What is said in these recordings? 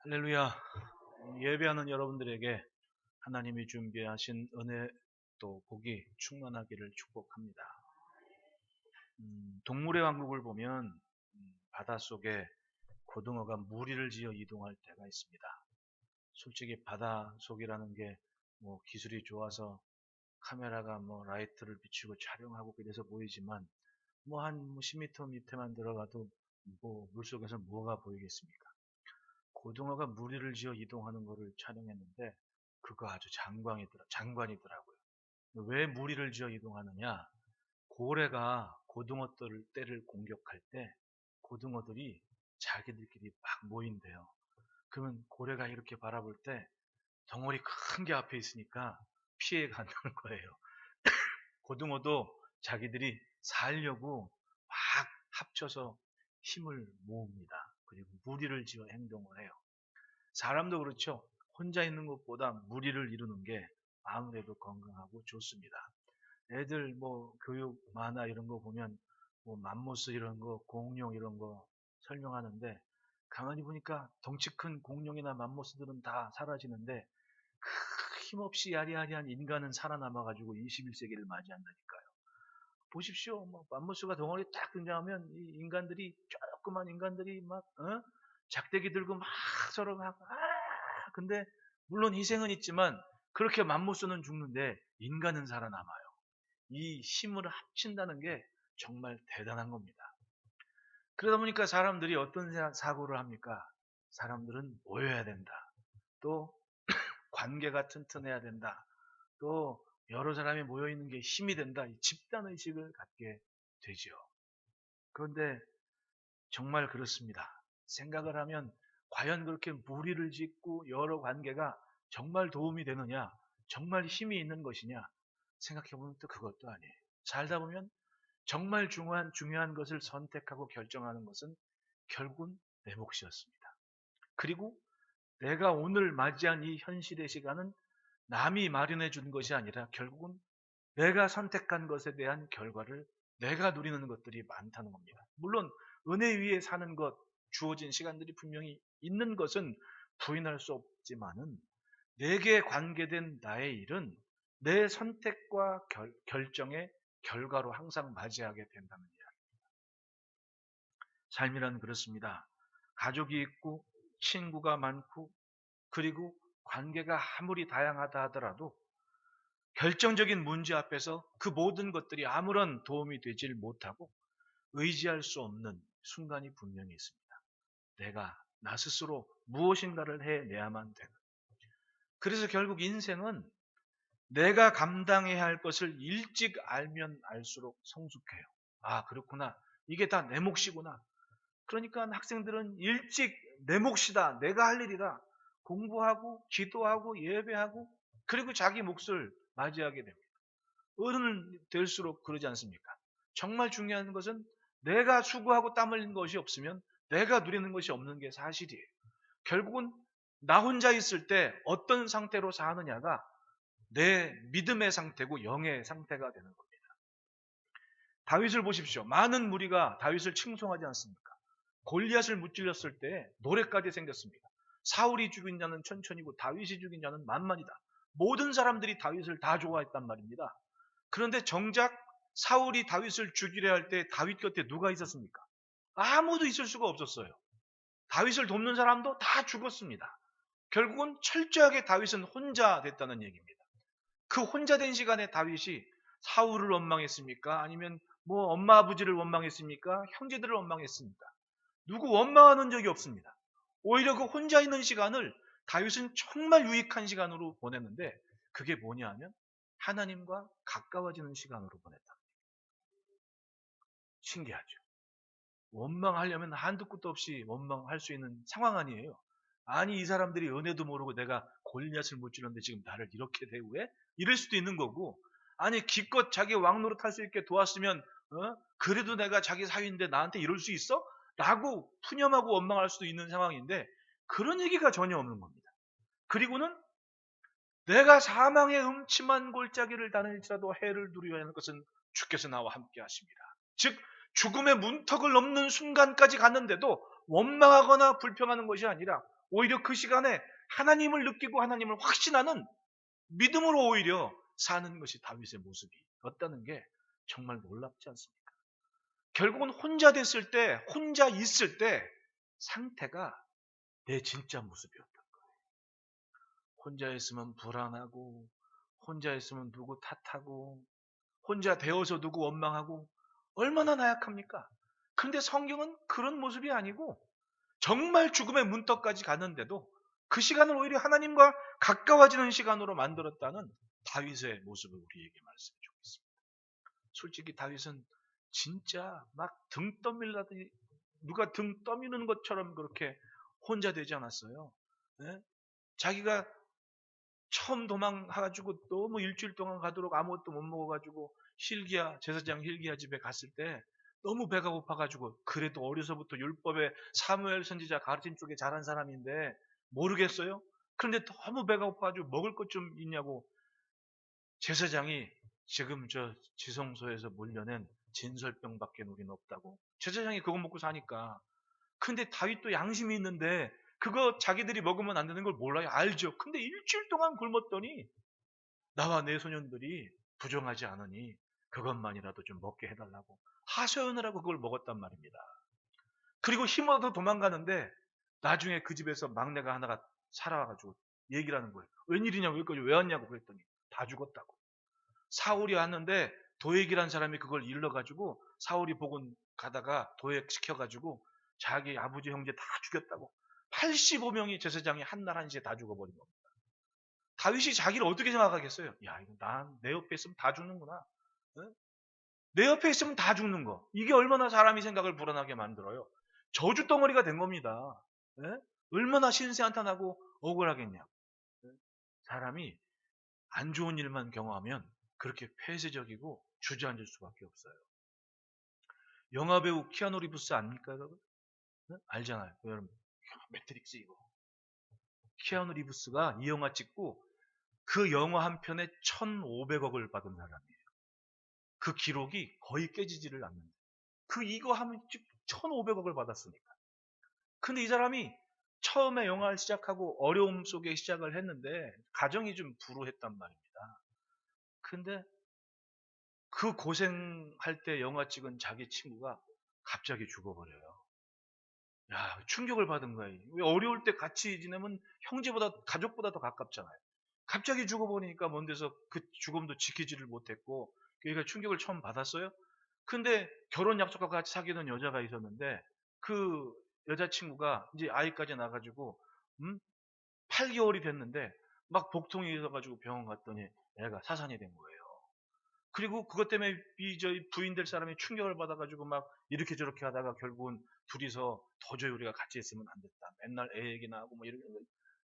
할렐루야. 예배하는 여러분들에게 하나님이 준비하신 은혜 또 복이 충만하기를 축복합니다. 동물의 왕국을 보면 바닷속에 고등어가 무리를 지어 이동할 때가 있습니다. 솔직히 바닷속이라는 게 기술이 좋아서 카메라가 라이트를 비추고 촬영하고 그래서 보이지만 한 10m 밑에만 들어가도 물속에서 뭐가 보이겠습니까? 고등어가 무리를 지어 이동하는 것을 촬영했는데 그거 아주 장관이더라고요. 왜 무리를 지어 이동하느냐? 고래가 고등어떼를 공격할 때 고등어들이 자기들끼리 막 모인대요. 그러면 고래가 이렇게 바라볼 때 덩어리 큰 게 앞에 있으니까 피해 간다는 거예요. 고등어도 자기들이 살려고 막 합쳐서 힘을 모읍니다. 그리고 무리를 지어 행동을 해요. 사람도 그렇죠. 혼자 있는 것보다 무리를 이루는 게 아무래도 건강하고 좋습니다. 애들 교육 만화 이런 거 보면 맘모스 이런 거, 공룡 이런 거 설명하는데 가만히 보니까 덩치 큰 공룡이나 맘모스들은 다 사라지는데 그 힘없이 야리야리한 인간은 살아남아가지고 21세기를 맞이한다니까요. 보십시오. 맘모스가 덩어리 딱 등장하면 이 인간들이 조그만 인간들이 막 작대기 들고 막 서로 막 근데 물론 희생은 있지만 그렇게 맘모스는 죽는데 인간은 살아남아요. 이 힘을 합친다는 게 정말 대단한 겁니다. 그러다 보니까 사람들이 어떤 사고를 합니까? 사람들은 모여야 된다. 또 관계가 튼튼해야 된다. 또 여러 사람이 모여있는 게 힘이 된다. 이 집단의식을 갖게 되죠. 그런데 정말 그렇습니다. 생각을 하면 과연 그렇게 무리를 짓고 여러 관계가 정말 도움이 되느냐, 정말 힘이 있는 것이냐 생각해보면 또 그것도 아니에요. 살다 보면 정말 중요한 것을 선택하고 결정하는 것은 결국은 내 몫이었습니다. 그리고 내가 오늘 맞이한 이 현실의 시간은 남이 마련해 준 것이 아니라 결국은 내가 선택한 것에 대한 결과를 내가 누리는 것들이 많다는 겁니다. 물론 은혜 위에 사는 것, 주어진 시간들이 분명히 있는 것은 부인할 수 없지만은 내게 관계된 나의 일은 내 선택과 결정의 결과로 항상 맞이하게 된다는 이야기입니다. 삶이란 그렇습니다. 가족이 있고 친구가 많고 그리고 관계가 아무리 다양하다 하더라도 결정적인 문제 앞에서 그 모든 것들이 아무런 도움이 되질 못하고 의지할 수 없는 순간이 분명히 있습니다. 내가 나 스스로 무엇인가를 해내야만 되는. 그래서 결국 인생은 내가 감당해야 할 것을 일찍 알면 알수록 성숙해요. 아, 그렇구나. 이게 다 내 몫이구나. 그러니까 학생들은 일찍 내 몫이다. 내가 할 일이다. 공부하고 기도하고 예배하고 그리고 자기 몫을 맞이하게 됩니다. 어른은 될수록 그러지 않습니까? 정말 중요한 것은 내가 수고하고 땀 흘린 것이 없으면 내가 누리는 것이 없는 게 사실이에요. 결국은 나 혼자 있을 때 어떤 상태로 사느냐가 내 믿음의 상태고 영의 상태가 되는 겁니다. 다윗을 보십시오. 많은 무리가 다윗을 칭송하지 않습니까? 골리앗을 무찔렀을 때 노래까지 생겼습니다. 사울이 죽인 자는 천천히고 다윗이 죽인 자는 만만이다. 모든 사람들이 다윗을 다 좋아했단 말입니다. 그런데 정작 사울이 다윗을 죽이려 할 때 다윗 곁에 누가 있었습니까? 아무도 있을 수가 없었어요. 다윗을 돕는 사람도 다 죽었습니다. 결국은 철저하게 다윗은 혼자 됐다는 얘기입니다. 그 혼자 된 시간에 다윗이 사울을 원망했습니까? 아니면 엄마 아버지를 원망했습니까? 형제들을 원망했습니까? 누구 원망하는 적이 없습니다. 오히려 그 혼자 있는 시간을 다윗은 정말 유익한 시간으로 보냈는데 그게 뭐냐 하면 하나님과 가까워지는 시간으로 보냈다. 신기하죠. 원망하려면 한두 끝도 없이 원망할 수 있는 상황 아니에요. 아니 이 사람들이 은혜도 모르고 내가 골리앗을 못 찔렀는데 지금 나를 이렇게 대우해? 이럴 수도 있는 거고 아니 기껏 자기 왕노릇 할 수 있게 도왔으면 그래도 내가 자기 사위인데 나한테 이럴 수 있어? 라고 푸념하고 원망할 수도 있는 상황인데 그런 얘기가 전혀 없는 겁니다. 그리고는 내가 사망의 음침한 골짜기를 다닐지라도 해를 두려워야 하는 것은 주께서 나와 함께 하십니다. 즉 죽음의 문턱을 넘는 순간까지 갔는데도 원망하거나 불평하는 것이 아니라 오히려 그 시간에 하나님을 느끼고 하나님을 확신하는 믿음으로 오히려 사는 것이 다윗의 모습이었다는 게 정말 놀랍지 않습니까? 결국은 혼자 됐을 때, 혼자 있을 때 상태가 내 진짜 모습이었던 거예요. 혼자 있으면 불안하고, 혼자 있으면 누구 탓하고, 혼자 되어서 누구 원망하고, 얼마나 나약합니까? 그런데 성경은 그런 모습이 아니고 정말 죽음의 문턱까지 갔는데도 그 시간을 오히려 하나님과 가까워지는 시간으로 만들었다는 다윗의 모습을 우리에게 말씀해 주고 있습니다. 솔직히 다윗은 진짜 막 등 떠밀라더니 누가 등 떠미는 것처럼 그렇게 혼자 되지 않았어요. 네? 자기가 처음 도망가가지고 너무 일주일 동안 가도록 아무것도 못 먹어가지고 제사장 힐기야 집에 갔을 때 너무 배가 고파가지고 그래도 어려서부터 율법에 사무엘 선지자 가르침 쪽에 자란 사람인데 모르겠어요? 그런데 너무 배가 고파가지고 먹을 것 좀 있냐고 제사장이 지금 저 지성소에서 물려낸 진설병밖에 우리는 없다고 제사장이 그거 먹고 사니까 근데 다윗도 양심이 있는데 그거 자기들이 먹으면 안 되는 걸 몰라요. 알죠. 근데 일주일 동안 굶었더니 나와 내 소년들이 부정하지 않으니 그것만이라도 좀 먹게 해달라고 하소연을 하고 그걸 먹었단 말입니다. 그리고 힘 얻어 도망가는데 나중에 그 집에서 막내가 하나가 살아와가지고 얘기를 하는 거예요. 웬일이냐고 여기까지 왜 왔냐고 그랬더니 다 죽었다고. 사울이 왔는데 도액이란 사람이 그걸 일러가지고 사울이 복은 가다가 도액시켜가지고 자기 아버지 형제 다 죽였다고. 85명이 제사장이 한날 한시에 다 죽어버린 겁니다. 다윗이 자기를 어떻게 생각하겠어요? 야, 이거 난 내 옆에 있으면 다 죽는구나. 응? 내 옆에 있으면 다 죽는 거. 이게 얼마나 사람이 생각을 불안하게 만들어요. 저주 덩어리가 된 겁니다. 응? 얼마나 신세한탄하고 억울하겠냐. 응? 사람이 안 좋은 일만 경험하면 그렇게 폐쇄적이고 주저앉을 수밖에 없어요. 영화배우 키아누 리브스 아닙니까? 응? 알잖아요. 여러분. 매트릭스 이거. 키아누 리브스가 이 영화 찍고 그 영화 한 편에 1,500억을 받은 사람이에요. 그 기록이 거의 깨지지를 않는데. 이거 하면 1,500억을 받았으니까. 근데 이 사람이 처음에 영화를 시작하고 어려움 속에 시작을 했는데 가정이 좀 불우했단 말입니다. 근데 그 고생할 때 영화 찍은 자기 친구가 갑자기 죽어버려요. 야, 충격을 받은 거예요. 어려울 때 같이 지내면 형제보다, 가족보다 더 가깝잖아요. 갑자기 죽어버리니까 먼 데서 그 죽음도 지키지를 못했고, 그러니까 충격을 처음 받았어요. 근데 결혼 약속하고 같이 사귀는 여자가 있었는데, 그 여자친구가 이제 아이까지 낳아가지고, 8개월이 됐는데, 막 복통이 있어가지고 병원 갔더니 애가 사산이 된 거예요. 그리고 그것 때문에 저희 부인 될 사람이 충격을 받아가지고 막 이렇게 저렇게 하다가 결국은 둘이서 도저히 우리가 같이 있으면 안 됐다. 맨날 애 얘기나 하고 뭐 이런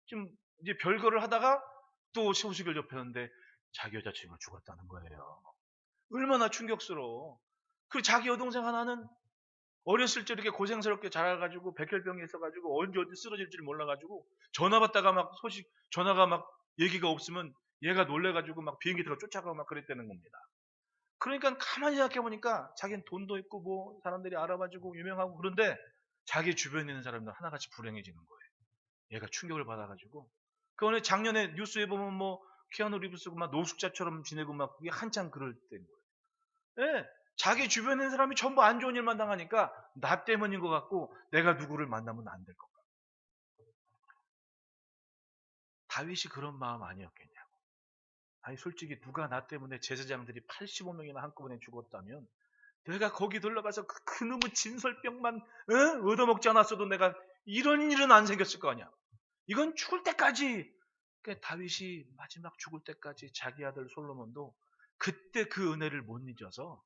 좀 이제 별거를 하다가 또 소식을 접했는데 자기 여자친구가 죽었다는 거예요. 얼마나 충격스러워. 그 자기 여동생 하나는 어렸을 때 이렇게 고생스럽게 자라가지고 백혈병이 있어가지고 언제 어디 쓰러질지 몰라가지고 전화 받다가 막 전화가 막 얘기가 없으면 얘가 놀래가지고 막 비행기 들어 쫓아가고 막 그랬다는 겁니다. 그러니까 가만히 생각해보니까 자기는 돈도 있고 뭐 사람들이 알아봐주고 유명하고 그런데 자기 주변에 있는 사람들 하나같이 불행해지는 거예요. 얘가 충격을 받아가지고. 그런데 작년에 뉴스에 보면 뭐 키아누 리브스가 막 노숙자처럼 지내고 막 그게 한창 그럴 때인 거예요. 예, 자기 주변에 있는 사람이 전부 안 좋은 일만 당하니까 나 때문인 것 같고 내가 누구를 만나면 안 될 것 같고. 다윗이 그런 마음 아니었겠냐고. 아니 솔직히 누가 나 때문에 제사장들이 85명이나 한꺼번에 죽었다면 내가 거기 들러가서 그놈의 진설병만 얻어먹지 않았어도 내가 이런 일은 안 생겼을 거 아니야. 이건 죽을 때까지 그러니까 다윗이 마지막 죽을 때까지 자기 아들 솔로몬도 그때 그 은혜를 못 잊어서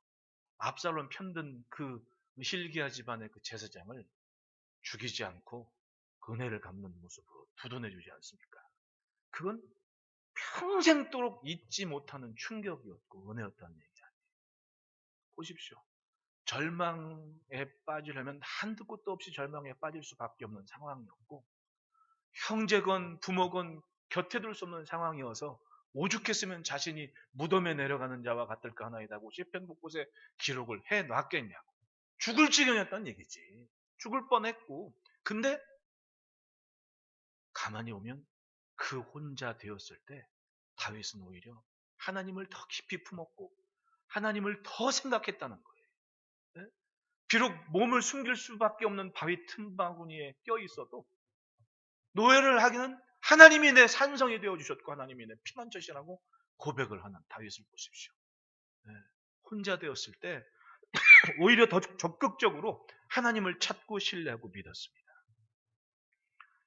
압살롬 편든 그 hil기야 집안의 그 제사장을 죽이지 않고 그 은혜를 갚는 모습으로 두둔해 주지 않습니까? 그건 평생도록 잊지 못하는 충격이었고 은혜였다는 얘기야. 보십시오. 절망에 빠지려면 한두 끝도 없이 절망에 빠질 수밖에 없는 상황이었고 형제건 부모건 곁에 둘 수 없는 상황이어서 오죽했으면 자신이 무덤에 내려가는 자와 같을까 하나이다고 시편 곳곳에 기록을 해놨겠냐고. 죽을 지경이었다는 얘기지. 죽을 뻔했고 근데 가만히 보면 그 혼자 되었을 때 다윗은 오히려 하나님을 더 깊이 품었고 하나님을 더 생각했다는 거예요. 네? 비록 몸을 숨길 수밖에 없는 바위 틈바구니에 껴 있어도 노예를 하기는 하나님이 내 산성이 되어주셨고 하나님이 내 피난처시라고 고백을 하는 다윗을 보십시오. 네. 혼자 되었을 때 오히려 더 적극적으로 하나님을 찾고 신뢰하고 믿었습니다.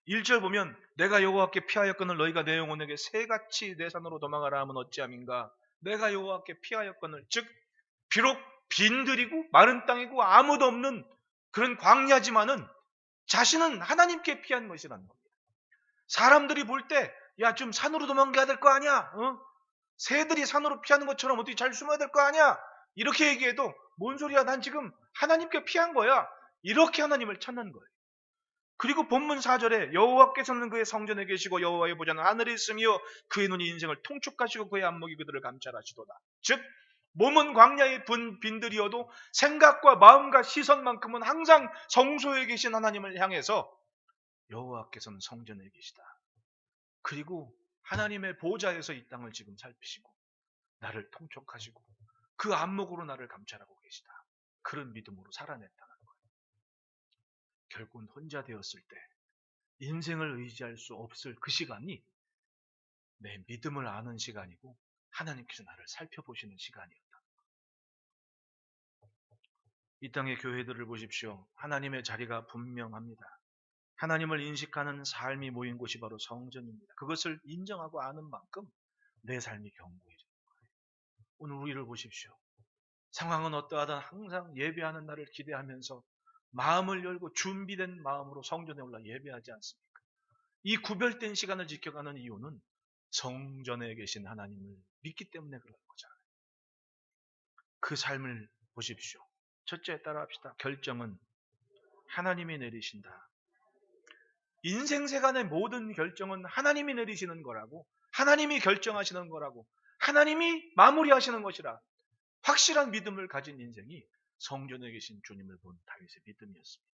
1절 보면 내가 여호와께 피하였거늘 너희가 내 영혼에게 새같이 내 산으로 도망하라 하면 어찌함인가. 내가 여호와께 피하였거늘, 즉 비록 빈들이고 마른 땅이고 아무도 없는 그런 광야지만은 자신은 하나님께 피한 것이라는 겁니다. 사람들이 볼 때 야 좀 산으로 도망가야 될 거 아니야, 새들이 산으로 피하는 것처럼 어떻게 잘 숨어야 될 거 아니야, 이렇게 얘기해도 뭔 소리야, 난 지금 하나님께 피한 거야, 이렇게 하나님을 찾는 거예요. 그리고 본문 4절에 여호와께서는 그의 성전에 계시고 여호와의 보좌는 하늘에 있으며 그의 눈이 인생을 통촉하시고 그의 안목이 그들을 감찰하시도다. 즉 몸은 광야의 빈들이어도 생각과 마음과 시선만큼은 항상 성소에 계신 하나님을 향해서 여호와께서는 성전에 계시다. 그리고 하나님의 보좌에서 이 땅을 지금 살피시고 나를 통촉하시고 그 안목으로 나를 감찰하고 계시다. 그런 믿음으로 살아냈다는 거예요. 결국은 혼자 되었을 때 인생을 의지할 수 없을 그 시간이 내 믿음을 아는 시간이고 하나님께서 나를 살펴보시는 시간이었다. 이 땅의 교회들을 보십시오. 하나님의 자리가 분명합니다. 하나님을 인식하는 삶이 모인 곳이 바로 성전입니다. 그것을 인정하고 아는 만큼 내 삶이 견고해지는 거예요. 오늘 우리를 보십시오. 상황은 어떠하든 항상 예배하는 날을 기대하면서 마음을 열고 준비된 마음으로 성전에 올라 예배하지 않습니까? 이 구별된 시간을 지켜가는 이유는 성전에 계신 하나님을 믿기 때문에 그런 거잖아요. 그 삶을 보십시오. 첫째 따라합시다. 결정은 하나님이 내리신다. 인생 세간의 모든 결정은 하나님이 내리시는 거라고, 하나님이 결정하시는 거라고, 하나님이 마무리하시는 것이라 확실한 믿음을 가진 인생이 성전에 계신 주님을 본 다윗의 믿음이었습니다.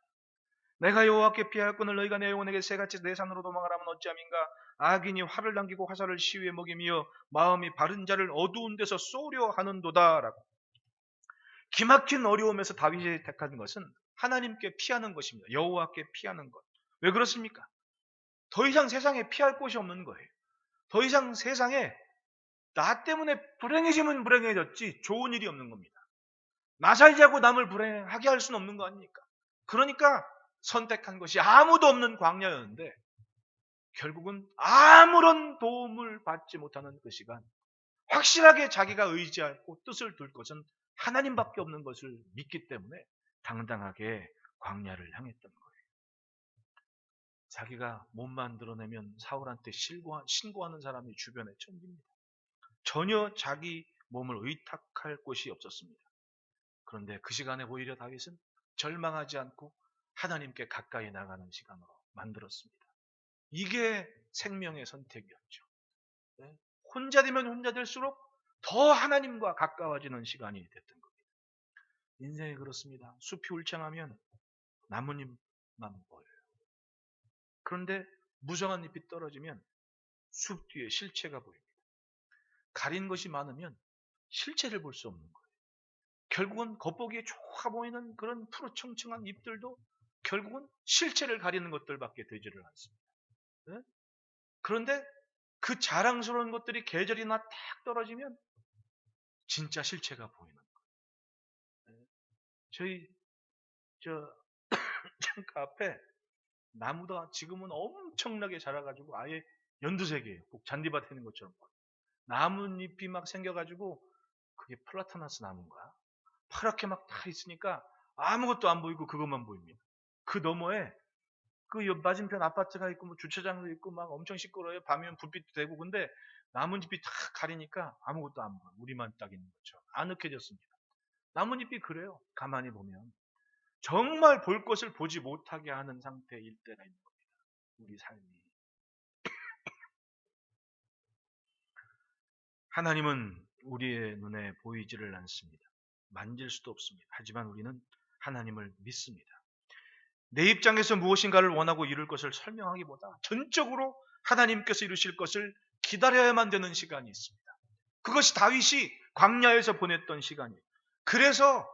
내가 여호와께 피하였거늘 너희가 내 영혼에게 새같이 내 산으로 도망하라면 어찌함인가. 악인이 활을 당기고 화살을 시위에 먹이며 마음이 바른 자를 어두운 데서 쏘려 하는도다 라고. 기막힌 어려움에서 다윗이 택한 것은 하나님께 피하는 것입니다. 여호와께 피하는 것. 왜 그렇습니까? 더 이상 세상에 피할 곳이 없는 거예요. 더 이상 세상에 나 때문에 불행해지면 불행해졌지 좋은 일이 없는 겁니다. 나 살자고 남을 불행하게 할 수는 없는 거 아닙니까? 그러니까 선택한 것이 아무도 없는 광야였는데 결국은 아무런 도움을 받지 못하는 그 시간, 확실하게 자기가 의지하고 뜻을 둘 것은 하나님밖에 없는 것을 믿기 때문에 당당하게 광야를 향했던 거예요. 자기가 몸만 드러내면 사울한테 신고하는 사람이 주변에 천지입니다. 전혀 자기 몸을 의탁할 곳이 없었습니다. 그런데 그 시간에 오히려 다윗은 절망하지 않고 하나님께 가까이 나가는 시간으로 만들었습니다. 이게 생명의 선택이었죠. 네? 혼자 되면 혼자 될수록 더 하나님과 가까워지는 시간이 됐던 겁니다. 인생이 그렇습니다. 숲이 울창하면 나뭇잎만 보여요. 그런데 무성한 잎이 떨어지면 숲 뒤에 실체가 보입니다. 가린 것이 많으면 실체를 볼 수 없는 거예요. 결국은 겉보기에 좋아 보이는 그런 푸르청청한 잎들도 결국은 실체를 가리는 것들밖에 되지를 않습니다. 네? 그런데 그 자랑스러운 것들이 계절이나 딱 떨어지면 진짜 실체가 보이는 거예요. 네? 저희 창가 앞에 나무가 지금은 엄청나게 자라가지고 아예 연두색이에요. 꼭 잔디밭에 있는 것처럼. 나뭇잎이 막 생겨가지고 그게 플라타나스 나무인가? 파랗게 막 다 있으니까 아무것도 안 보이고 그것만 보입니다. 그 너머에 그 맞은편 아파트가 있고 뭐 주차장도 있고 막 엄청 시끄러워요. 밤이면 불빛도 되고. 근데 나뭇잎이 다 가리니까 아무것도 안 보여. 우리만 딱 있는 것처럼 아늑해졌습니다. 나뭇잎이 그래요. 가만히 보면 정말 볼 것을 보지 못하게 하는 상태일 때가 있는 겁니다. 우리 삶이. 하나님은 우리의 눈에 보이지를 않습니다. 만질 수도 없습니다. 하지만 우리는 하나님을 믿습니다. 내 입장에서 무엇인가를 원하고 이룰 것을 설명하기보다 전적으로 하나님께서 이루실 것을 기다려야만 되는 시간이 있습니다. 그것이 다윗이 광야에서 보냈던 시간이에요. 그래서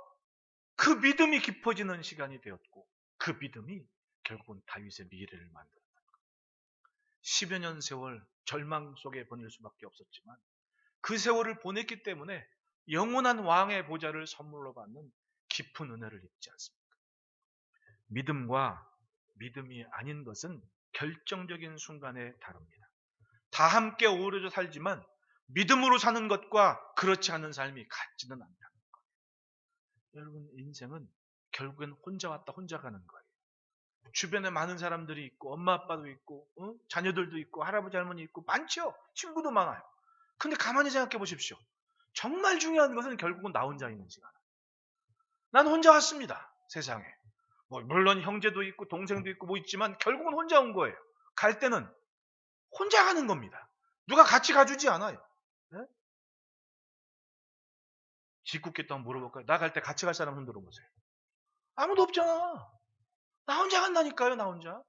그 믿음이 깊어지는 시간이 되었고 그 믿음이 결국은 다윗의 미래를 만들었다. 10여 년 세월 절망 속에 보낼 수밖에 없었지만 그 세월을 보냈기 때문에 영원한 왕의 보좌를 선물로 받는 깊은 은혜를 입지 않습니까? 믿음과 믿음이 아닌 것은 결정적인 순간에 다릅니다. 다 함께 어우러져 살지만 믿음으로 사는 것과 그렇지 않은 삶이 같지는 않다는 거예요. 여러분, 인생은 결국엔 혼자 왔다 혼자 가는 거예요. 주변에 많은 사람들이 있고 엄마 아빠도 있고 자녀들도 있고 할아버지 할머니 있고 많죠. 친구도 많아요. 근데 가만히 생각해 보십시오. 정말 중요한 것은 결국은 나 혼자 있는 시간. 난 혼자 왔습니다. 세상에. 물론 형제도 있고 동생도 있고 뭐 있지만 결국은 혼자 온 거예요. 갈 때는 혼자 가는 겁니다. 누가 같이 가주지 않아요. 네? 짓궂게 또 한번 물어볼까요? 나 갈 때 같이 갈 사람 흔들어 보세요. 아무도 없잖아. 나 혼자 간다니까요. 나 혼자.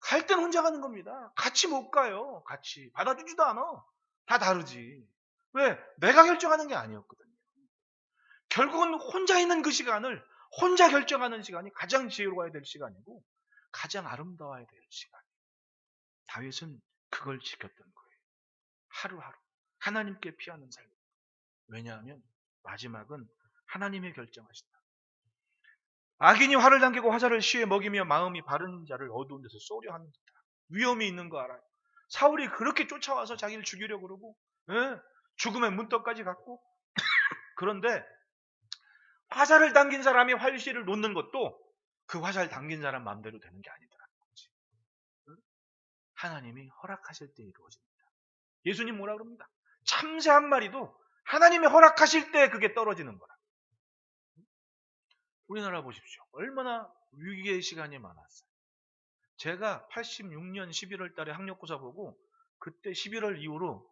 갈 땐 혼자 가는 겁니다. 같이 못 가요. 같이. 받아주지도 않아. 다 다르지. 왜? 내가 결정하는 게 아니었거든요. 결국은 혼자 있는 그 시간을 혼자 결정하는 시간이 가장 지혜로워야 될 시간이고 가장 아름다워야 될 시간. 다윗은 그걸 지켰던 거예요. 하루하루. 하나님께 피하는 삶. 왜냐하면 마지막은 하나님의 결정하신다. 악인이 활을 당기고 화살을 시에 먹이며 마음이 바른 자를 어두운 데서 쏘려 합니다. 위험이 있는 거 알아요. 사울이 그렇게 쫓아와서 자기를 죽이려고 그러고 죽음의 문턱까지 갔고 그런데 화살을 당긴 사람이 활시를 놓는 것도 그 화살 당긴 사람 마음대로 되는 게 아니더라는 거지. 하나님이 허락하실 때 이루어집니다. 예수님 뭐라 그럽니다. 참새 한 마리도 하나님이 허락하실 때 그게 떨어지는 거라. 우리나라 보십시오. 얼마나 위기의 시간이 많았어요. 제가 86년 11월 달에 학력고사 보고 그때 11월 이후로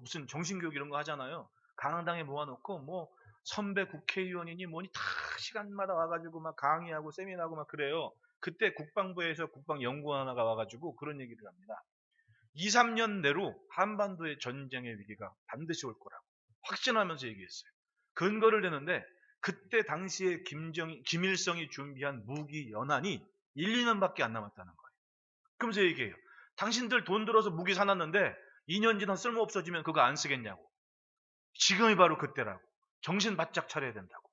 무슨 정신교육 이런 거 하잖아요. 강당에 모아놓고 선배 국회의원이니 뭐니 다 시간마다 와가지고 막 강의하고 세미나하고 막 그래요. 그때 국방부에서 국방연구원화가 와가지고 그런 얘기를 합니다. 2, 3년 내로 한반도의 전쟁의 위기가 반드시 올 거라고 확신하면서 얘기했어요. 근거를 대는데 그때 당시에 김일성이 준비한 무기 연한이 1, 2년밖에 안 남았다는 거예요. 그러면서 얘기해요. 당신들 돈 들어서 무기 사놨는데 2년 지나 쓸모 없어지면 그거 안 쓰겠냐고. 지금이 바로 그때라고. 정신 바짝 차려야 된다고.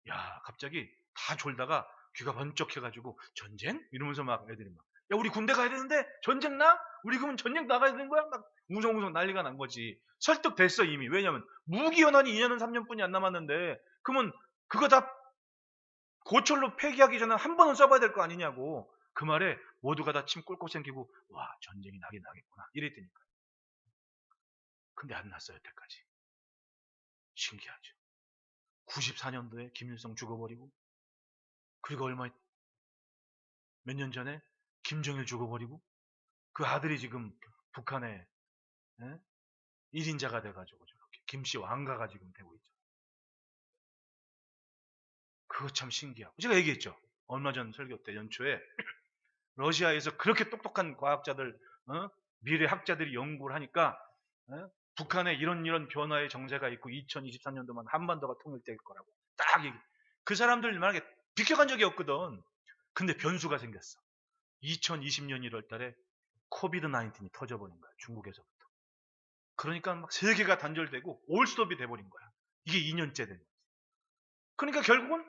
야, 갑자기 다 졸다가 귀가 번쩍 해가지고 전쟁? 이러면서 막 애들이 막 야, 우리 군대 가야 되는데 전쟁 나? 우리 그러면 전쟁 나가야 되는 거야? 막 웅성웅성 난리가 난 거지. 설득됐어 이미. 왜냐면 무기연한이 2년은 3년뿐이 안 남았는데 그러면 그거 다 고철로 폐기하기 전에 한 번은 써봐야 될 거 아니냐고. 그 말에 모두가 다 침 꼴꼴 생기고 와, 전쟁이 나긴 나겠구나 이랬다니까. 근데 안 났어요 여태까지. 신기하죠. 94년도에 김일성 죽어버리고 그리고 몇 년 전에 김정일 죽어버리고 그 아들이 지금 북한에 1인자가 돼가지고 저렇게 김씨 왕가가 지금 되고 있죠. 그거 참 신기하고 제가 얘기했죠. 얼마 전 설교 때 연초에 러시아에서 그렇게 똑똑한 과학자들 미래 학자들이 연구를 하니까 북한에 이런 변화의 정세가 있고 2023년도만 한반도가 통일될 거라고 딱 얘기. 그 사람들 만약에 비켜간 적이 없거든. 근데 변수가 생겼어. 2020년 1월 달에 코비드 19이 터져버린 거야. 중국에서부터. 그러니까 막 세계가 단절되고 올스톱이 돼버린 거야. 이게 2년째 된 거야. 그러니까 결국은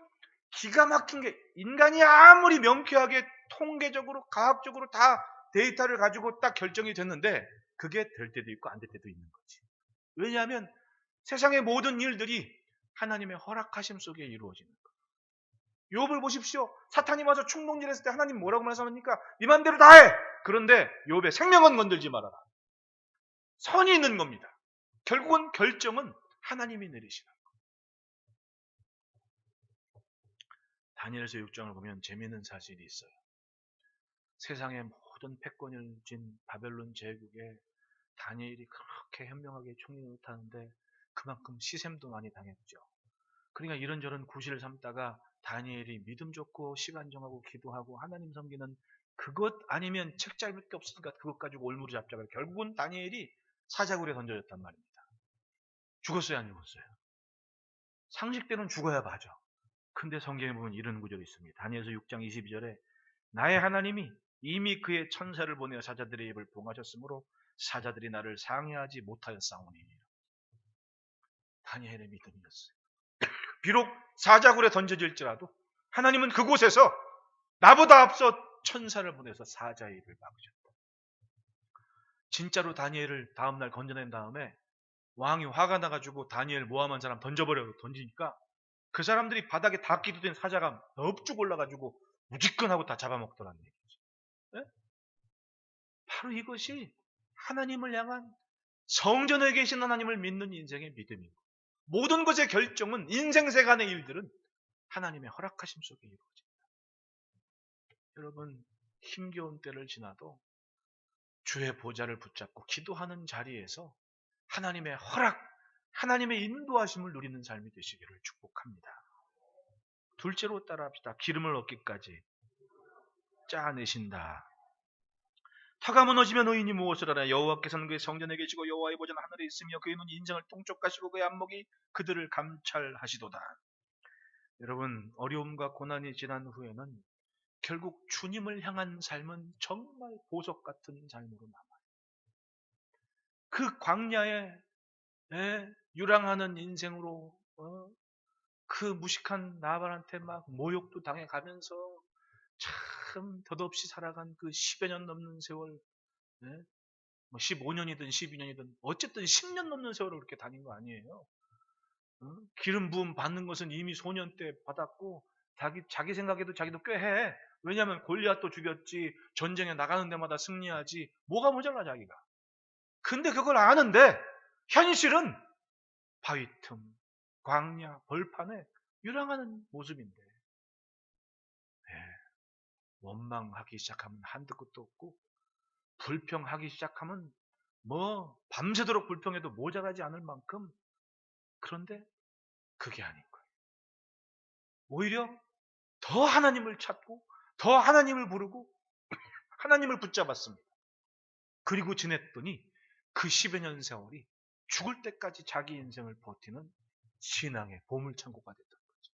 기가 막힌 게 인간이 아무리 명쾌하게 통계적으로 과학적으로 다 데이터를 가지고 딱 결정이 됐는데 그게 될 때도 있고 안 될 때도 있는 거지. 왜냐하면 세상의 모든 일들이 하나님의 허락하심 속에 이루어지는 거예요. 욥을 보십시오. 사탄이 와서 충동질했을 때 하나님 뭐라고 말씀합니까? 네 맘대로 다 해. 그런데 욥의 생명은 건들지 말아라. 선이 있는 겁니다. 결국은 결정은 하나님이 내리시는 거예요. 다니엘서 6장을 보면 재미있는 사실이 있어요. 세상의 모든 패권을 쥔 바벨론 제국에 다니엘이 그렇게 현명하게 총리를 타는데 그만큼 시샘도 많이 당했죠. 그러니까 이런저런 구실을 삼다가 다니엘이 믿음 좋고 시간 정하고 기도하고 하나님 섬기는 그것 아니면 책잡을 게 없으니까 그것 가지고 올무리 잡자고 결국은 다니엘이 사자굴에 던져졌단 말입니다. 죽었어요, 안 죽었어요? 상식대로는 죽어야 맞아. 근데 성경에 보면 이런 구절이 있습니다. 다니엘서 6장 22절에 나의 하나님이 이미 그의 천사를 보내어 사자들의 입을 봉하셨으므로 사자들이 나를 상해하지 못하였사오니. 다니엘의 믿음이었어요. 비록 사자굴에 던져질지라도 하나님은 그곳에서 나보다 앞서 천사를 보내서 사자의 입을 막으셨다. 진짜로 다니엘을 다음날 건져낸 다음에 왕이 화가 나가지고 다니엘 모함한 사람 던지니까 그 사람들이 바닥에 다 기도된 사자가 넙죽 올라가지고 무지끈하고 다 잡아먹더라는 얘기죠. 네? 바로 이것이 하나님을 향한 성전에 계신 하나님을 믿는 인생의 믿음이고 모든 것의 결정은 인생세간의 일들은 하나님의 허락하심 속에 이루어집니다. 여러분 힘겨운 때를 지나도 주의 보좌를 붙잡고 기도하는 자리에서 하나님의 허락, 하나님의 인도하심을 누리는 삶이 되시기를 축복합니다. 둘째로 따라합시다. 기름을 얻기까지 짜내신다. 터가 무너지면 의인이 무엇을 하라. 여호와께서는 그의 성전에 계시고 여호와의 보좌는 하늘에 있으며 그의 눈이 인생을 통촉하시고 그의 안목이 그들을 감찰하시도다. 여러분 어려움과 고난이 지난 후에는 결국 주님을 향한 삶은 정말 보석 같은 삶으로 남아요. 그 광야에 유랑하는 인생으로 그 무식한 나발한테 막 모욕도 당해가면서 참 덧없이 살아간 그 10여 년 넘는 세월, 뭐 15년이든 12년이든 어쨌든 10년 넘는 세월을 그렇게 다닌 거 아니에요. 기름 부음 받는 것은 이미 소년 때 받았고 자기 생각에도 자기도 꽤 해. 왜냐하면 골리앗도 죽였지, 전쟁에 나가는 데마다 승리하지, 뭐가 모자라 자기가. 근데 그걸 아는데 현실은 바위 틈, 광야, 벌판에 유랑하는 모습인데 원망하기 시작하면 한두 끝도 없고 불평하기 시작하면 뭐 밤새도록 불평해도 모자라지 않을 만큼. 그런데 그게 아닌 거예요. 오히려 더 하나님을 찾고 더 하나님을 부르고 하나님을 붙잡았습니다. 그리고 지냈더니 그 10여 년 세월이 죽을 때까지 자기 인생을 버티는 신앙의 보물창고가 됐던 거죠.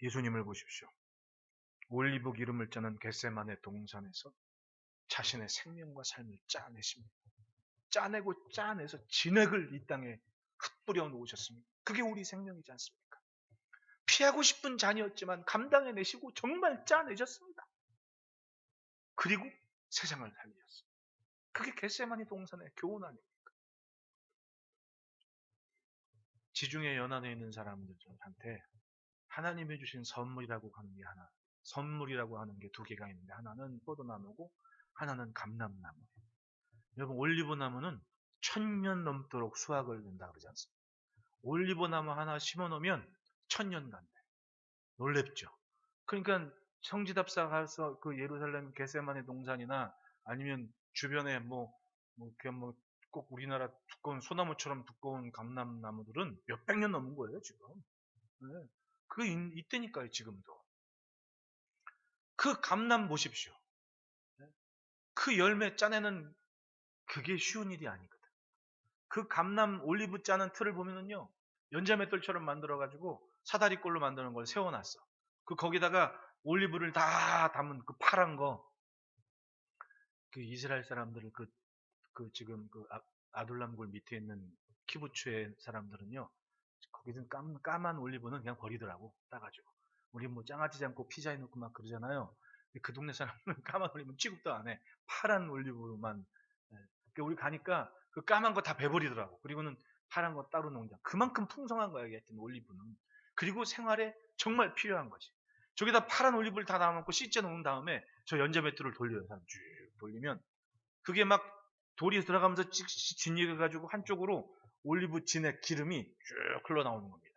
예수님을 보십시오. 올리브 기름을 짜는 겟세마네 동산에서 자신의 생명과 삶을 짜내십니다. 짜내고 짜내서 진액을 이 땅에 흩뿌려 놓으셨습니다. 그게 우리 생명이지 않습니까? 피하고 싶은 잔이었지만 감당해내시고 정말 짜내셨습니다. 그리고 세상을 살리셨습니다. 그게 겟세마네 동산의 교훈 아닙니까? 지중해 연안에 있는 사람들한테 하나님이 주신 선물이라고 하는 게 하나, 선물이라고 하는 게 두 개가 있는데 하나는 포도나무고 하나는 감람나무. 여러분 올리브나무는 1000년 넘도록 수확을 낸다 그러지 않습니까? 올리브나무 하나 심어놓으면 1000년 간대. 놀랍죠? 그러니까 성지답사 가서 그 예루살렘 겟세마네 동산이나 아니면 주변에 꼭 우리나라 두꺼운 소나무처럼 두꺼운 감람나무들은 몇백 년 넘은 거예요 지금. 네. 그게 이때니까요 지금도. 그 감람 보십시오. 네. 그 열매 짜내는 그게 쉬운 일이 아니거든. 그 감람 올리브 짜는 틀을 보면은요 연자맷돌처럼 만들어가지고 사다리꼴로 만드는 걸 세워놨어. 그 거기다가 올리브를 다 담은 그 파란 거. 그 이스라엘 사람들을 지금 아둘람굴 밑에 있는 키부츠의 사람들은요 거기서 까만 올리브는 그냥 버리더라고 따가지고. 우리 뭐 장아찌 담고 피자에 넣고 막 그러잖아요. 그 동네 사람은 까만 올리브는 취급도 안 해. 파란 올리브만. 그러니까 우리 가니까 그 까만 거 다 베버리더라고. 그리고는 파란 거 따로 놓는다. 그만큼 풍성한 거야 하여튼 올리브는. 그리고 생활에 정말 필요한 거지. 저기다 파란 올리브를 다 담아놓고 씻져 놓은 다음에 저 연자맷돌을 돌려요. 사람 쭉 돌리면 그게 막 돌이 들어가면서 진익해가지고 한쪽으로 올리브 진액 기름이 쭉 흘러나오는 겁니다.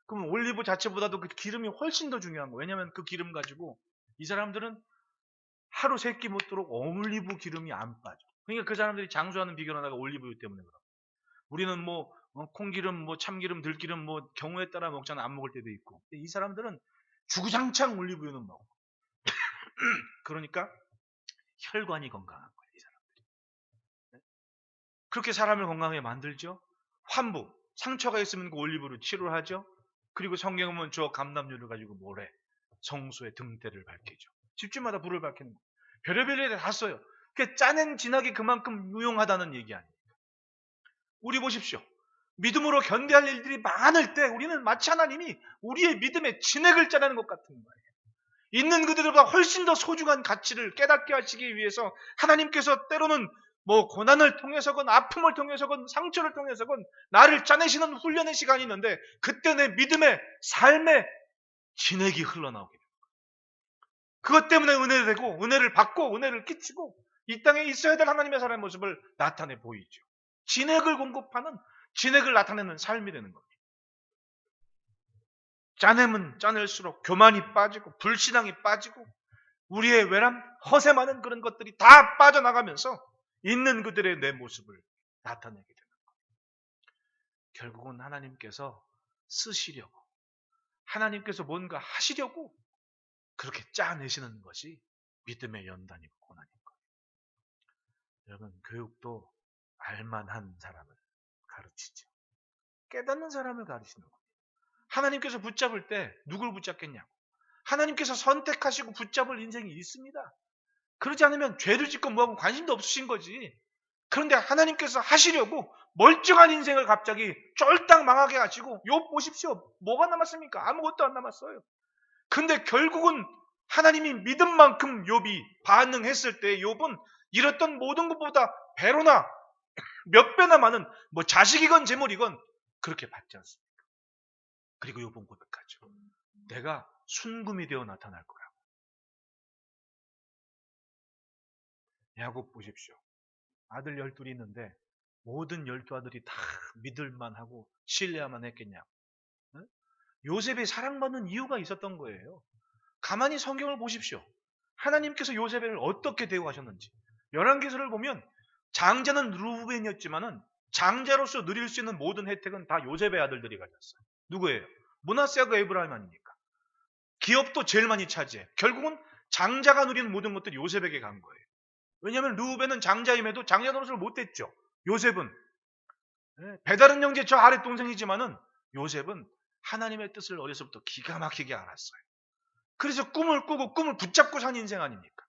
그럼 올리브 자체보다도 그 기름이 훨씬 더 중요한 거예요. 왜냐하면 그 기름 가지고 이 사람들은 하루 세 끼 먹도록 올리브 기름이 안 빠져. 그러니까 그 사람들이 장수하는 비결 하나가 올리브유 때문에 그런 거예요. 우리는 콩기름, 뭐 참기름, 들기름, 뭐 경우에 따라 먹잖아. 안 먹을 때도 있고. 이 사람들은 주구장창 올리브유는 먹어. 그러니까 혈관이 건강한 거예요, 이 사람들이. 그렇게 사람을 건강하게 만들죠. 환부, 상처가 있으면 그 올리브로 치료를 하죠. 그리고 성경은 보면 저 감람유를 가지고 뭐래? 성소의 등대를 밝히죠. 집집마다 불을 밝히는 거. 별의별 일에 다 써요. 그 짜낸 진하게 그만큼 유용하다는 얘기 아니에요. 우리 보십시오. 믿음으로 견뎌할 일들이 많을 때 우리는 마치 하나님이 우리의 믿음의 진액을 짜내는 것 같은 거예요. 있는 그들보다 훨씬 더 소중한 가치를 깨닫게 하시기 위해서 하나님께서 때로는 뭐 고난을 통해서건 아픔을 통해서건 상처를 통해서건 나를 짜내시는 훈련의 시간이 있는데 그때 내 믿음의 삶의 진액이 흘러나오게 됩니다. 그것 때문에 은혜를 되고 은혜를 받고 은혜를 끼치고 이 땅에 있어야 될 하나님의 사람의 모습을 나타내 보이죠. 진액을 공급하는 진액을 나타내는 삶이 되는 겁니다. 짜내면 짜낼수록 교만이 빠지고 불신앙이 빠지고 우리의 외람, 허세 많은 그런 것들이 다 빠져나가면서 있는 그들의 내 모습을 나타내게 되는 거예요. 결국은 하나님께서 쓰시려고 하나님께서 뭔가 하시려고 그렇게 짜내시는 것이 믿음의 연단이고 고난인 거예요. 여러분 교육도 알만한 사람을 가르치죠. 깨닫는 사람을 가르치는 거예요. 하나님께서 붙잡을 때 누굴 붙잡겠냐고. 하나님께서 선택하시고 붙잡을 인생이 있습니다. 그러지 않으면 죄를 짓고 뭐하고 관심도 없으신 거지. 그런데 하나님께서 하시려고 멀쩡한 인생을 갑자기 쫄딱 망하게 하시고 욥 보십시오. 뭐가 남았습니까? 아무것도 안 남았어요. 근데 결국은 하나님이 믿은 만큼 욥이 반응했을 때 욥은 잃었던 모든 것보다 배로나 몇 배나 많은 뭐 자식이건 재물이건 그렇게 받지 않습니까? 그리고 욥은 고백하죠. 내가 순금이 되어 나타날 거라고. 야곱 보십시오. 아들 12이 있는데 모든 12아들이 다 믿을만 하고 신뢰야만 했겠냐고. 응? 요셉이 사랑받는 이유가 있었던 거예요. 가만히 성경을 보십시오. 하나님께서 요셉을 어떻게 대우하셨는지. 열왕기서를 보면 장자는 루벤이었지만은 장자로서 누릴 수 있는 모든 혜택은 다 요셉의 아들들이 가졌어요. 누구예요? 므낫세하고 에브라임 아닙니까? 기업도 제일 많이 차지해. 결국은 장자가 누리는 모든 것들이 요셉에게 간 거예요. 왜냐하면 루벤은 장자임에도 장자 노릇을 못했죠. 요셉은 배다른 형제 저 아래 동생이지만은 요셉은 하나님의 뜻을 어려서부터 기가 막히게 알았어요. 그래서 꿈을 꾸고 꿈을 붙잡고 산 인생 아닙니까?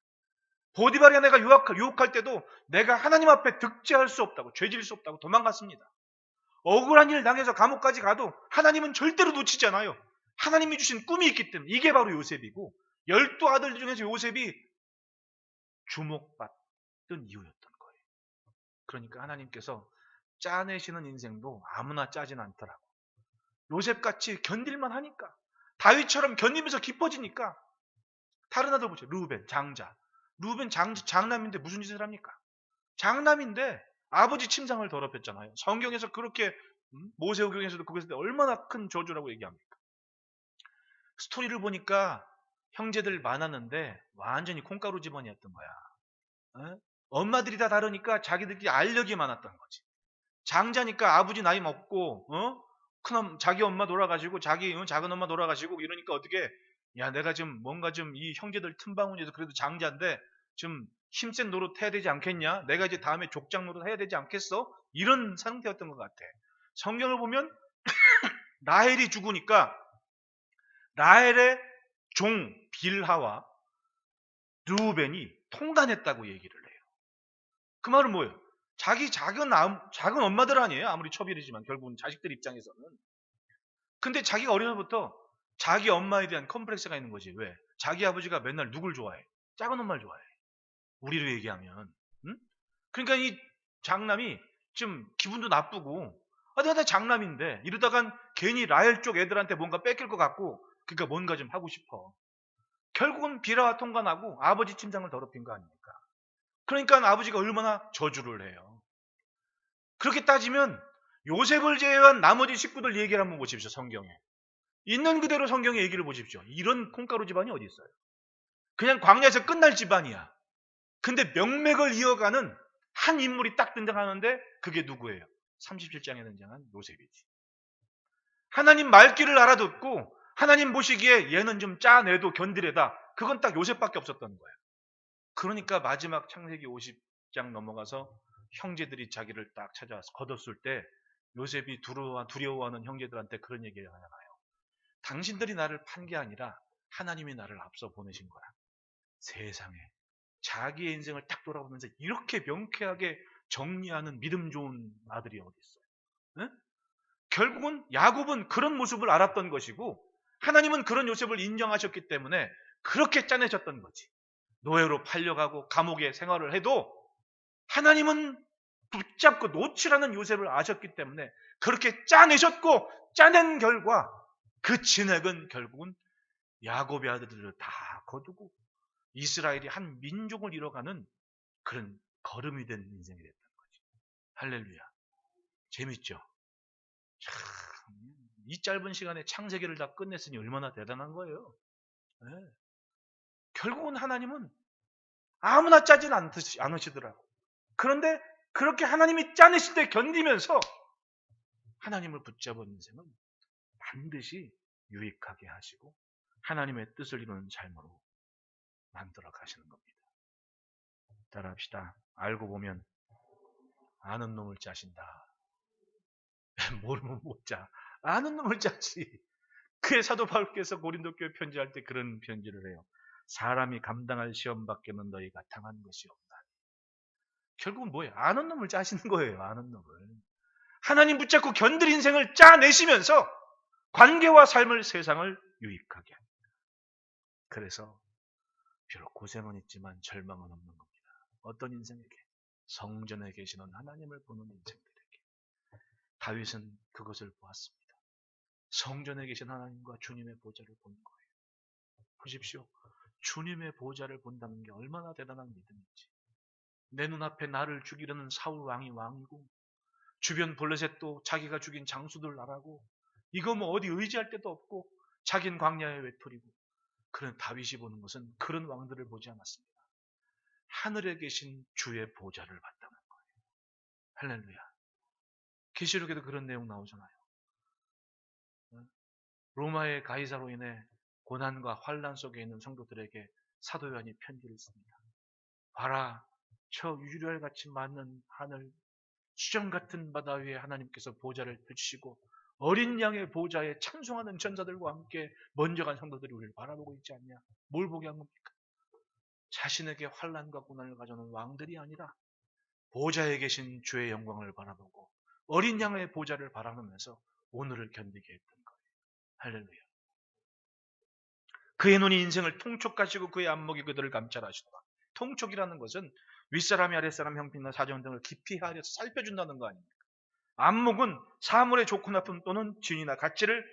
보디발이 내가 유혹할 때도 내가 하나님 앞에 득죄할 수 없다고 죄질 수 없다고 도망갔습니다. 억울한 일 당해서 감옥까지 가도 하나님은 절대로 놓치지 않아요. 하나님이 주신 꿈이 있기 때문에 이게 바로 요셉이고 12아들 중에서 요셉이 주목받던 이유였던 거예요. 그러니까 하나님께서 짜내시는 인생도 아무나 짜진 않더라고. 요셉같이 견딜만 하니까 다윗처럼 견디면서 기뻐지니까 다른 아들 보죠. 루벤 장자. 루벤 장남인데 무슨 짓을 합니까? 장남인데 아버지 침상을 더럽혔잖아요. 성경에서 그렇게 모세오경에서도 그것에 얼마나 큰 저주라고 얘기합니까? 스토리를 보니까 형제들 많았는데 완전히 콩가루 집안이었던 거야. 엄마들이 다 다르니까 자기들끼리 알력이 많았던 거지. 장자니까 아버지 나이 먹고 큰엄 자기 엄마 돌아가시고 자기 작은 엄마 돌아가시고 이러니까 어떻게 야 내가 좀 뭔가 좀 이 형제들 틈바구니에서 그래도 장자인데 좀 힘센 노릇 해야 되지 않겠냐? 내가 이제 다음에 족장 노릇 해야 되지 않겠어? 이런 상태였던 것 같아. 성경을 보면 라헬이 죽으니까 라헬의 종 빌하와 르우벤이 통단했다고 얘기를 해요. 그 말은 뭐예요? 자기 작은 엄마들 아니에요. 아무리 처빌이지만 결국은 자식들 입장에서는. 근데 자기가 어려서부터 자기 엄마에 대한 컴플렉스가 있는 거지. 왜? 자기 아버지가 맨날 누굴 좋아해? 작은 엄마를 좋아해. 우리로 얘기하면. 응? 그러니까 이 장남이 좀 기분도 나쁘고 내가 장남인데 이러다간 괜히 라헬 쪽 애들한테 뭔가 뺏길 것 같고 그러니까 뭔가 좀 하고 싶어. 결국은 비라와 통관하고 아버지 침상을 더럽힌 거 아닙니까? 그러니까 아버지가 얼마나 저주를 해요. 그렇게 따지면 요셉을 제외한 나머지 식구들 얘기를 한번 보십시오. 성경에. 있는 그대로 성경의 얘기를 보십시오. 이런 콩가루 집안이 어디 있어요? 그냥 광야에서 끝날 집안이야. 근데 명맥을 이어가는 한 인물이 딱 등장하는데 그게 누구예요? 37장에 등장한 요셉이지. 하나님 말귀를 알아듣고 하나님 보시기에 얘는 좀 짜내도 견디래다. 그건 딱 요셉밖에 없었던 거예요. 그러니까 마지막 창세기 50장 넘어가서 형제들이 자기를 딱 찾아와서 걷었을 때 요셉이 두려워하는 형제들한테 그런 얘기를 하잖아요. 당신들이 나를 판 게 아니라 하나님이 나를 앞서 보내신 거야. 세상에 자기의 인생을 딱 돌아보면서 이렇게 명쾌하게 정리하는 믿음 좋은 아들이 어디 있어요? 응? 결국은 야곱은 그런 모습을 알았던 것이고 하나님은 그런 요셉을 인정하셨기 때문에 그렇게 짜내셨던 거지. 노예로 팔려가고 감옥에 생활을 해도 하나님은 붙잡고 놓치라는 요셉을 아셨기 때문에 그렇게 짜내셨고 짜낸 결과 그 진액은 결국은 야곱의 아들들을 다 거두고 이스라엘이 한 민족을 이뤄가는 그런 걸음이 된 인생이 됐다는 거지. 할렐루야. 재밌죠? 참, 이 짧은 시간에 창세기를 다 끝냈으니 얼마나 대단한 거예요. 네. 결국은 하나님은 아무나 짜진 않으시더라고. 그런데 그렇게 하나님이 짜내실 때 견디면서 하나님을 붙잡은 인생은 반드시 유익하게 하시고 하나님의 뜻을 이루는 삶으로 만들어 가시는 겁니다. 따라합시다. 알고 보면 아는 놈을 짜신다. 모르면 못 짜. 아는 놈을 짜지. 그의 사도 바울께서 고린도 교회 편지할 때 그런 편지를 해요. 사람이 감당할 시험 밖에는 너희가 당한 것이 없다. 결국은 뭐예요? 아는 놈을 짜시는 거예요. 아는 놈을. 하나님 붙잡고 견딜 인생을 짜내시면서 관계와 삶을 세상을 유익하게 합니다. 그래서 비록 고생은 있지만 절망은 없는 겁니다. 어떤 인생에게? 성전에 계시는 하나님을 보는 인생들에게. 다윗은 그것을 보았습니다. 성전에 계신 하나님과 주님의 보좌를 본 거예요. 보십시오. 주님의 보좌를 본다는 게 얼마나 대단한 믿음인지. 내 눈앞에 나를 죽이려는 사울 왕이 왕이고 주변 블레셋도 자기가 죽인 장수들 나라고 이거 뭐 어디 의지할 데도 없고 자긴 광야의 외톨이고 그런 다윗이 보는 것은 그런 왕들을 보지 않았습니다. 하늘에 계신 주의 보좌를 봤다는 거예요. 할렐루야. 계시록에도 그런 내용 나오잖아요. 로마의 가이사로 인해 고난과 환난 속에 있는 성도들에게 사도 요한이 편지를 씁니다. 봐라, 저 유리알같이 많은 하늘, 수정 같은 바다 위에 하나님께서 보좌를 펼치시고 어린 양의 보좌에 찬송하는 전사들과 함께 먼저 간 성도들이 우리를 바라보고 있지 않냐? 뭘 보게 한 겁니까? 자신에게 환난과 고난을 가져오는 왕들이 아니라 보좌에 계신 주의 영광을 바라보고 어린 양의 보좌를 바라보면서 오늘을 견디게 했던 거예요. 할렐루야. 그의 눈이 인생을 통촉하시고 그의 안목이 그들을 감찰하시더라. 통촉이라는 것은 윗사람이 아랫사람 형편이나 사정 등을 깊이 헤아려서 살펴준다는 거 아닙니까? 안목은 사물의 좋고 나쁨 또는 진이나 가치를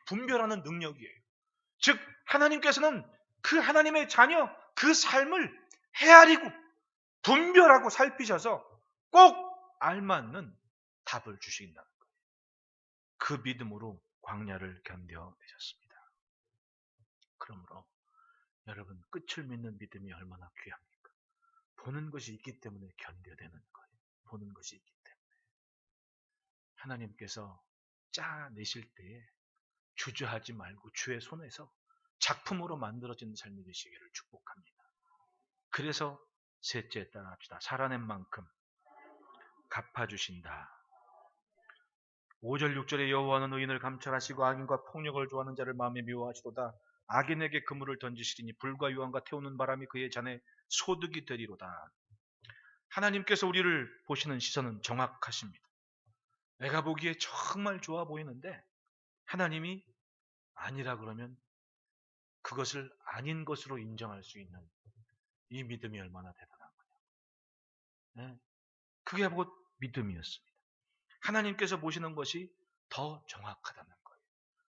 분별하는 능력이에요. 즉 하나님께서는 그 하나님의 자녀 그 삶을 헤아리고 분별하고 살피셔서 꼭 알맞는 답을 주신다는 거예요. 그 믿음으로 광야를 견뎌내셨습니다. 그러므로 여러분 끝을 믿는 믿음이 얼마나 귀합니까? 보는 것이 있기 때문에 견뎌내는 거예요. 보는 것이 있기 때문에. 하나님께서 짜내실 때에 주저하지 말고 주의 손에서 작품으로 만들어진 삶이 되시기를 축복합니다. 그래서 셋째 따라합시다. 살아낸 만큼 갚아주신다. 5절 6절에 여호와는 의인을 감찰하시고 악인과 폭력을 좋아하는 자를 마음에 미워하시도다. 악인에게 그물을 던지시리니 불과 유황과 태우는 바람이 그의 잔에 소득이 되리로다. 하나님께서 우리를 보시는 시선은 정확하십니다. 내가 보기에 정말 좋아 보이는데 하나님이 아니라 그러면 그것을 아닌 것으로 인정할 수 있는 이 믿음이 얼마나 대단한 거냐. 네. 그게 곧 믿음이었습니다. 하나님께서 보시는 것이 더 정확하다는 거예요.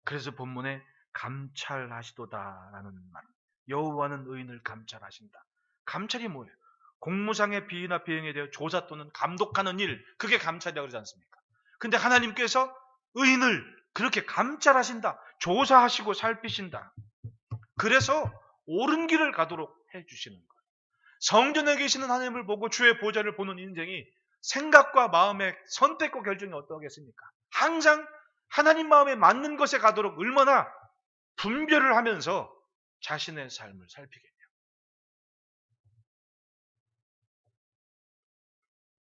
그래서 본문에 감찰하시도다라는 말. 여호와는 의인을 감찰하신다. 감찰이 뭐예요? 공무상의 비위나 비행에 대해 조사 또는 감독하는 일, 그게 감찰이라고 그러지 않습니까? 근데 하나님께서 의인을 그렇게 감찰하신다. 조사하시고 살피신다. 그래서 옳은 길을 가도록 해주시는 거예요. 성전에 계시는 하나님을 보고 주의 보좌를 보는 인생이 생각과 마음의 선택과 결정이 어떠하겠습니까? 항상 하나님 마음에 맞는 것에 가도록 얼마나 분별을 하면서 자신의 삶을 살피겠냐.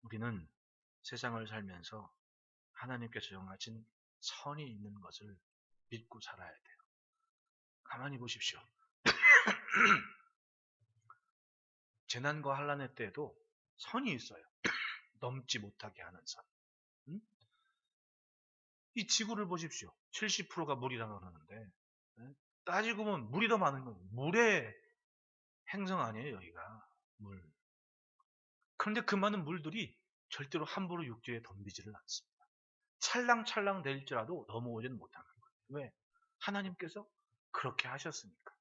우리는 세상을 살면서 하나님께서 정하신 선이 있는 것을 믿고 살아야 돼요. 가만히 보십시오. 재난과 환난의 때에도 선이 있어요. 넘지 못하게 하는 선. 응? 이 지구를 보십시오. 70%가 물이라고 그러는데 따지고 보면 물이 더 많은 거예요. 물의 행성 아니에요, 여기가. 물. 그런데 그 많은 물들이 절대로 함부로 육지에 덤비지를 않습니다. 찰랑찰랑 될지라도 넘어오지는 못하는 거예요. 왜? 하나님께서 그렇게 하셨으니까.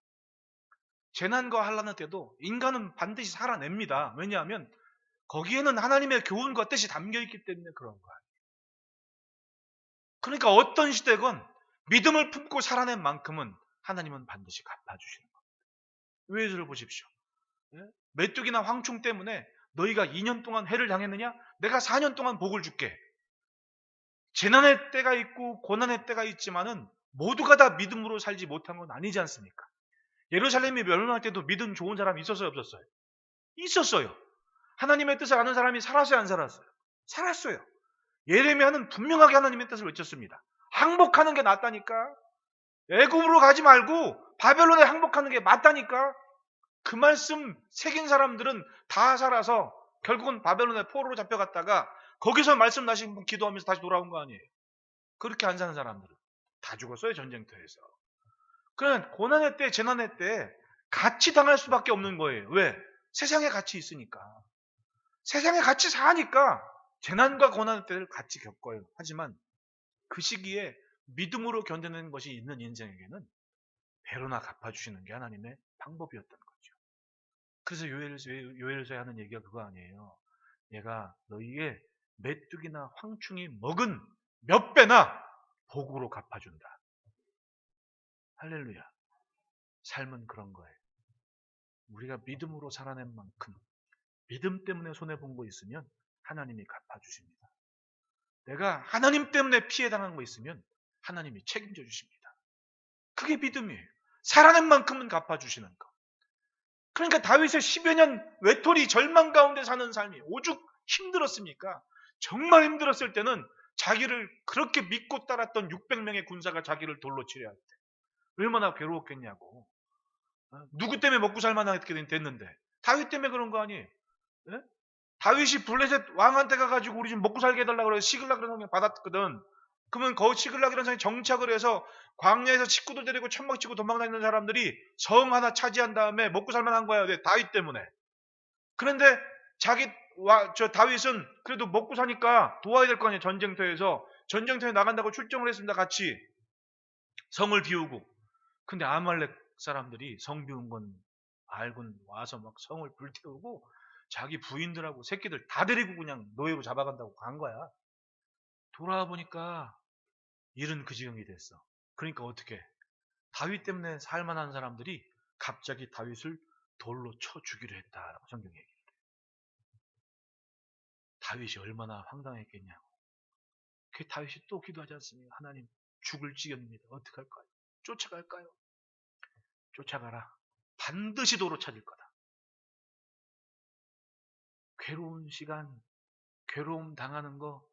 재난과 환난의 때도 인간은 반드시 살아냅니다. 왜냐하면 거기에는 하나님의 교훈과 뜻이 담겨 있기 때문에 그런 거예요. 그러니까 어떤 시대건 믿음을 품고 살아낸 만큼은 하나님은 반드시 갚아주시는 겁니다. 외세를 보십시오. 메뚜기나 황충 때문에 너희가 2년 동안 해를 당했느냐? 내가 4년 동안 복을 줄게. 재난의 때가 있고 고난의 때가 있지만은 모두가 다 믿음으로 살지 못한 건 아니지 않습니까? 예루살렘이 멸망할 때도 믿음 좋은 사람이 있었어요, 없었어요? 있었어요. 하나님의 뜻을 아는 사람이 살았어요, 안 살았어요? 살았어요. 예레미야는 분명하게 하나님의 뜻을 외쳤습니다. 항복하는 게 낫다니까. 애굽으로 가지 말고 바벨론에 항복하는 게 맞다니까. 그 말씀 새긴 사람들은 다 살아서 결국은 바벨론의 포로로 잡혀갔다가 거기서 말씀 나신 분 기도하면서 다시 돌아온 거 아니에요. 그렇게 안 사는 사람들은 다 죽었어요, 전쟁터에서. 그러면 고난의 때, 재난의 때 같이 당할 수밖에 없는 거예요. 왜? 세상에 같이 있으니까. 세상에 같이 사니까 재난과 고난의 때를 같이 겪어요. 하지만 그 시기에 믿음으로 견디는 것이 있는 인생에게는 배로나 갚아주시는 게 하나님의 방법이었던 거죠. 그래서 요엘서에 하는 얘기가 그거 아니에요. 얘가 너희의 메뚜기나 황충이 먹은 몇 배나 복으로 갚아준다. 할렐루야. 삶은 그런 거예요. 우리가 믿음으로 살아낸 만큼 믿음 때문에 손해본 거 있으면 하나님이 갚아주십니다. 내가 하나님 때문에 피해당한 거 있으면 하나님이 책임져 주십니다. 그게 믿음이에요. 살아낸 만큼은 갚아주시는 거. 그러니까 다윗의 10여 년 외톨이 절망 가운데 사는 삶이 오죽 힘들었습니까? 정말 힘들었을 때는 자기를 그렇게 믿고 따랐던 600명의 군사가 자기를 돌로 치려 할 때 얼마나 괴로웠겠냐고. 누구 때문에 먹고 살만하게 됐는데 다윗 때문에 그런 거 아니에요? 네? 다윗이 블레셋 왕한테 가가지고 우리 좀 먹고 살게 해달라고 그래서 시글락 그런 사람이 받았거든. 그러면 거기 시글락이라는 사람이 정착을 해서 광야에서 식구들 데리고 천막 치고 도망다니는 사람들이 성 하나 차지한 다음에 먹고 살만한 거야. 왜? 다윗 때문에. 그런데 저 다윗은 그래도 먹고 사니까 도와야 될 거 아니에요. 전쟁터에 나간다고 출정을 했습니다. 같이 성을 비우고. 근데 아말렉 사람들이 성 비운 건 알고 와서 막 성을 불태우고 자기 부인들하고 새끼들 다 데리고 그냥 노예로 잡아간다고 간 거야. 돌아와 보니까 일은 그 지경이 됐어. 그러니까 어떻게? 다윗 때문에 살만한 사람들이 갑자기 다윗을 돌로 쳐 죽이려 했다라고 성경이 얘기해요. 다윗이 얼마나 황당했겠냐고. 그 다윗이 또 기도하지 않습니까? 하나님, 죽을 지경입니다. 어떻게 할까요? 쫓아갈까요? 쫓아가라. 반드시 도로 찾을 거다. 괴로운 시간, 괴로움 당하는 거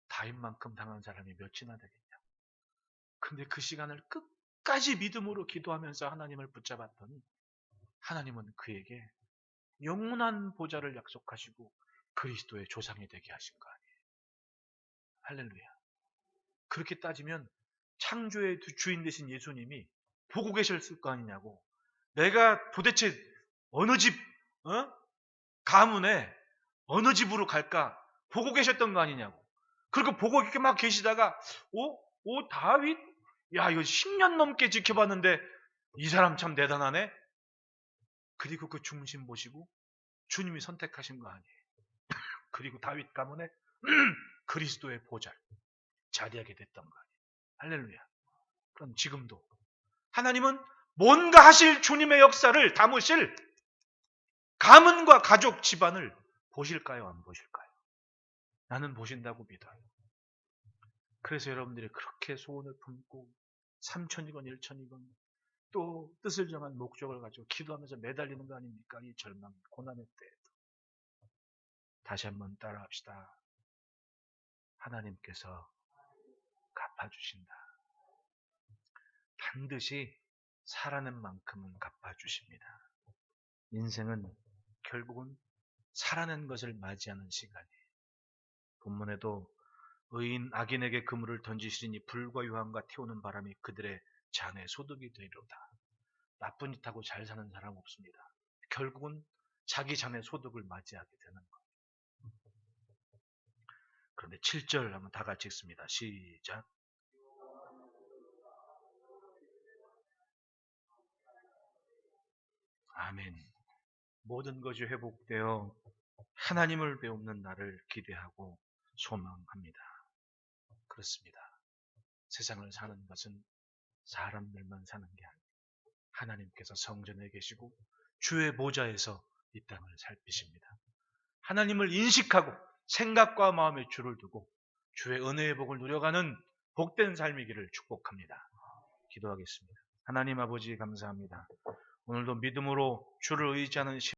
다윗만큼 당한 사람이 몇이나 되겠냐. 근데 그 시간을 끝까지 믿음으로 기도하면서 하나님을 붙잡았더니 하나님은 그에게 영원한 보좌를 약속하시고 그리스도의 조상이 되게 하신 거 아니에요. 할렐루야. 그렇게 따지면 창조의 주인 되신 예수님이 보고 계셨을 거 아니냐고. 내가 도대체 어느 집 가문에 어느 집으로 갈까 보고 계셨던 거 아니냐고. 그리고 보고 이렇게 막 계시다가 다윗? 야, 이거 10년 넘게 지켜봤는데 이 사람 참 대단하네. 그리고 그 중심 보시고 주님이 선택하신 거 아니에요. 그리고 다윗 가문에 그리스도의 보좌 자리하게 됐던 거 아니에요. 할렐루야. 그럼 지금도 하나님은 뭔가 하실 주님의 역사를 담으실 가문과 가족 집안을 보실까요? 안 보실까요? 나는 보신다고 믿어요. 그래서 여러분들이 그렇게 소원을 품고 3천이건 1천이건 또 뜻을 정한 목적을 가지고 기도하면서 매달리는 거 아닙니까? 이 절망, 고난의 때에도. 다시 한번 따라합시다. 하나님께서 갚아주신다. 반드시 살아낸 만큼은 갚아주십니다. 인생은 결국은 살아낸 것을 맞이하는 시간이에요. 본문에도 의인 악인에게 그물을 던지시리니 불과 유황과 태우는 바람이 그들의 장에 소득이 되리로다. 나쁜 짓하고 잘 사는 사람 없습니다. 결국은 자기 장의 소득을 맞이하게 되는 거예요. 그런데 7절 한번 다 같이 읽습니다. 시작. 아멘. 모든 것이 회복되어 하나님을 배우는 날을 기대하고 소망합니다. 그렇습니다. 세상을 사는 것은 사람들만 사는 게 아니에요. 하나님께서 성전에 계시고 주의 보좌에서 이 땅을 살피십니다. 하나님을 인식하고 생각과 마음에 주를 두고 주의 은혜의 복을 누려가는 복된 삶이기를 축복합니다. 기도하겠습니다. 하나님 아버지 감사합니다. 오늘도 믿음으로 주를 의지하는